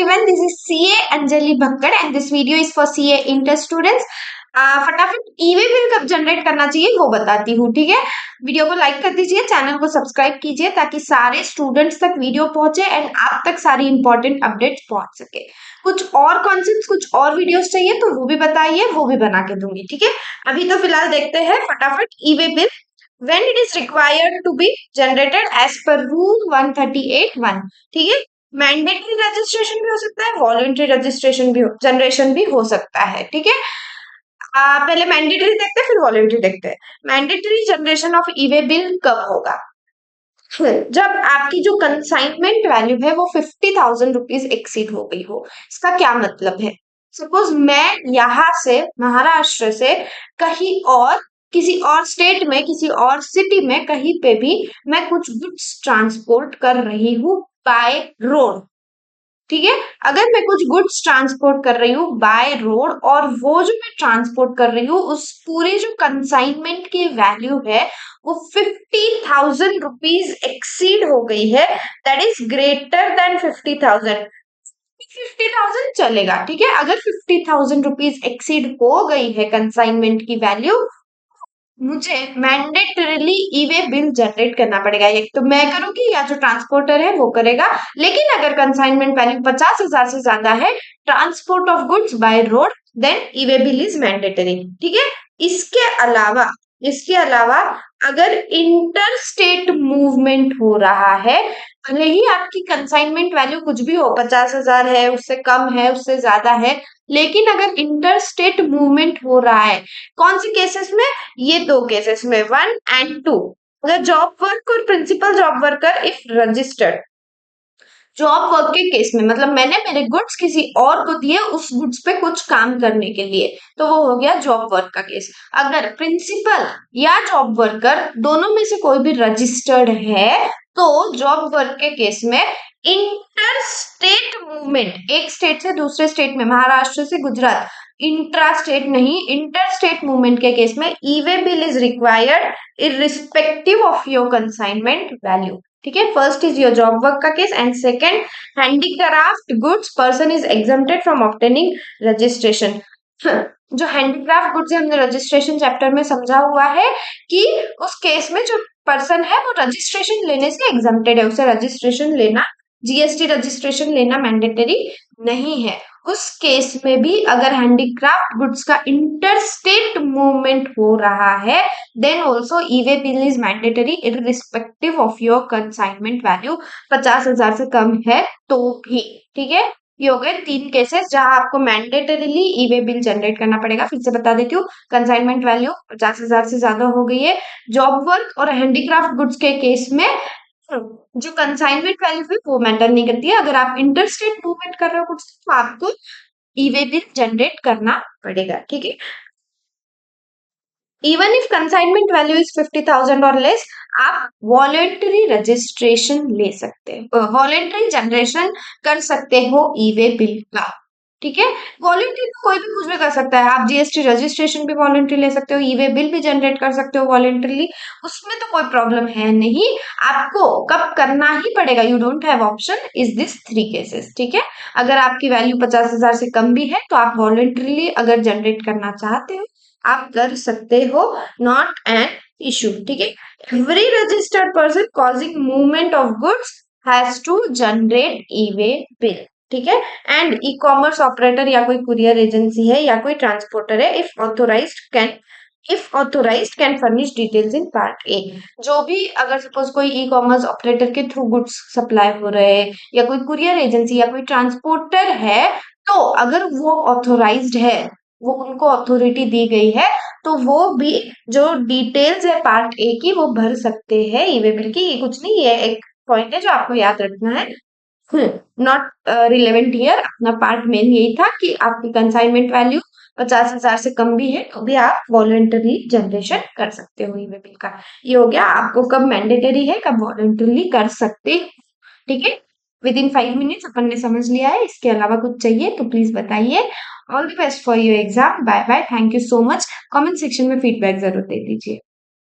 everyone, this is CA Anjali Bhakkar and this video is for CA Inter students. फटाफट e-way bill कब generate करना चाहिए वो बताती हूँ, ठीक है। वीडियो को लाइक कर दीजिए, चैनल को सब्सक्राइब कीजिए ताकि सारे स्टूडेंट्स तक वीडियो पहुंचे एंड आप तक सारी इंपॉर्टेंट अपडेट्स पहुंच सके। कुछ और कॉन्सेप्ट्स, कुछ और वीडियोस चाहिए तो वो भी बताइए, वो भी बना के दूंगी, ठीक है। अभी तो फिलहाल देखते हैं फटाफट e-way bill when it is required to be generated as per rule 138(1). ठीक है, मैंडेटरी रजिस्ट्रेशन भी हो सकता है, वॉलंटरी रजिस्ट्रेशन भी जनरेशन भी हो सकता है, ठीक है। पहले मैंडेटरी देखते हैं फिर वॉलंटरी देखते हैं। Mandatory generation of e-way bill कब होगा? जब आपकी जो कंसाइनमेंट वैल्यू है वो 50,000 रुपीज एक्सीड हो गई हो। इसका क्या मतलब है? सपोज मैं यहाँ से महाराष्ट्र से कहीं और किसी और स्टेट में किसी और सिटी में कहीं पे भी मैं कुछ गुड्स ट्रांसपोर्ट कर रही हूँ बाय रोड, ठीक है। अगर मैं कुछ गुड्स ट्रांसपोर्ट कर रही हूँ बाय रोड और वो जो मैं ट्रांसपोर्ट कर रही हूँ उस पूरी जो कंसाइनमेंट की वैल्यू है वो 50,000 रुपीज एक्सीड हो गई है, दैट इज ग्रेटर देन 50,000। 50,000 चलेगा, ठीक है। अगर 50,000 रुपीज एक्सीड हो गई है कंसाइनमेंट की वैल्यू, मुझे मैंडेटरीली ईवे बिल जनरेट करना पड़ेगा। एक तो मैं करूंगी या जो ट्रांसपोर्टर है वो करेगा, लेकिन अगर कंसाइनमेंट वैल्यू 50,000 से ज्यादा है, transport of goods by road, then e-way bill is mandatory, ठीक है। इसके अलावा अगर इंटर स्टेट मूवमेंट हो रहा है, भले ही आपकी कंसाइनमेंट वैल्यू कुछ भी हो, 50,000 है, उससे कम है, उससे ज्यादा है, लेकिन अगर इंटर स्टेट मूवमेंट हो रहा है, कौन से केसेस में? ये दो केसेस में, 1 and 2। अगर जॉब वर्क और principal job worker if registered, job work के केस में मतलब मैंने मेरे गुड्स किसी और को दिए उस गुड्स पे कुछ काम करने के लिए, तो वो हो गया जॉब वर्क का केस। अगर प्रिंसिपल या जॉब वर्कर दोनों में से कोई भी रजिस्टर्ड है तो जॉब वर्क के केस में इंटर स्टेट मूवमेंट, एक स्टेट से दूसरे स्टेट में, महाराष्ट्र से गुजरात, इंट्रा स्टेट नहीं, इंटर स्टेट मूवमेंट के केस में e way bill is required irrespective of your consignment value, ठीक है। First is your job work का case and second handicraft goods person is exempted from obtaining registration. जो handicraft goods हमने registration chapter में समझा हुआ है कि उस केस में जो पर्सन है वो रजिस्ट्रेशन लेने से एग्जम्प्टेड है, उसे रजिस्ट्रेशन लेना, जीएसटी रजिस्ट्रेशन लेना मैंडेटरी नहीं है। उस केस में भी अगर हैंडीक्राफ्ट गुड्स का इंटर स्टेट मूवमेंट हो रहा है, then also e-way bill is mandatory irrespective of your consignment value, 50,000 से कम है तो भी, ठीक है। ये हो गए 3 केसेस जहां आपको मैंडेटरीली ईवे बिल जनरेट करना पड़ेगा। फिर से बता देती हूँ, कंसाइनमेंट वैल्यू 50,000 से ज्यादा हो गई है, जॉब वर्क और हैंडीक्राफ्ट गुड्स के केस में जो कंसाइनमेंट वैल्यू है वो मैटर नहीं करती है। अगर आप इंटरस्टेट मूवमेंट कर रहे हो कुछ तो आपको ईवे बिल जनरेट करना पड़ेगा, ठीक है। Even if consignment value is 50,000 और लेस, आप वॉलेंटरी रजिस्ट्रेशन ले सकते हैं, वॉलेंटरी जनरेशन कर सकते हो ईवे बिल का, ठीक है। वॉलेंटरी तो कोई भी कुछ भी कर सकता है, आप जीएसटी रजिस्ट्रेशन भी वॉलेंटरी ले सकते हो, ईवे बिल भी जनरेट कर सकते हो वॉलेंटरीली, उसमें तो कोई प्रॉब्लम है नहीं। आपको कब करना ही पड़ेगा, you don't have option, is this 3 cases, ठीक है। अगर आपकी वैल्यू 50,000 से कम भी है तो आप वॉलेंटरीली अगर जनरेट करना चाहते हो आप कर सकते हो, नॉट एन इशू, ठीक है। Every registered person causing movement of goods has to generate e-way bill, ठीक है। एंड ई कॉमर्स ऑपरेटर या कोई कुरियर एजेंसी है या कोई ट्रांसपोर्टर है, if authorised can furnish details in part A. जो भी अगर सपोज कोई ई कॉमर्स ऑपरेटर के थ्रू गुड्स सप्लाई हो रहे हैं या कोई कुरियर एजेंसी या कोई ट्रांसपोर्टर है, तो अगर वो ऑथोराइज्ड है, वो उनको अथॉरिटी दी गई है, तो वो भी जो डिटेल्स है पार्ट ए की वो भर सकते हैं ईवे बिल की। ये कुछ नहीं, ये एक पॉइंट है जो आपको याद रखना है, नॉट रिलेवेंट हियर। अपना पार्ट मेन यही था कि आपकी कंसाइनमेंट वैल्यू 50,000 से कम भी है तो भी आप वॉलंटरी जनरेशन कर सकते हो ईवे बिल का। ये हो गया आपको कब मैंडेटरी है, कब वॉलंटरीली कर सकते हो, ठीक है। विद इन 5 मिनट्स अपन ने समझ लिया है। इसके अलावा कुछ चाहिए तो प्लीज बताइए। All the best for your exam, bye bye, thank you so much. Comment section में फीडबैक जरूर दे दीजिए।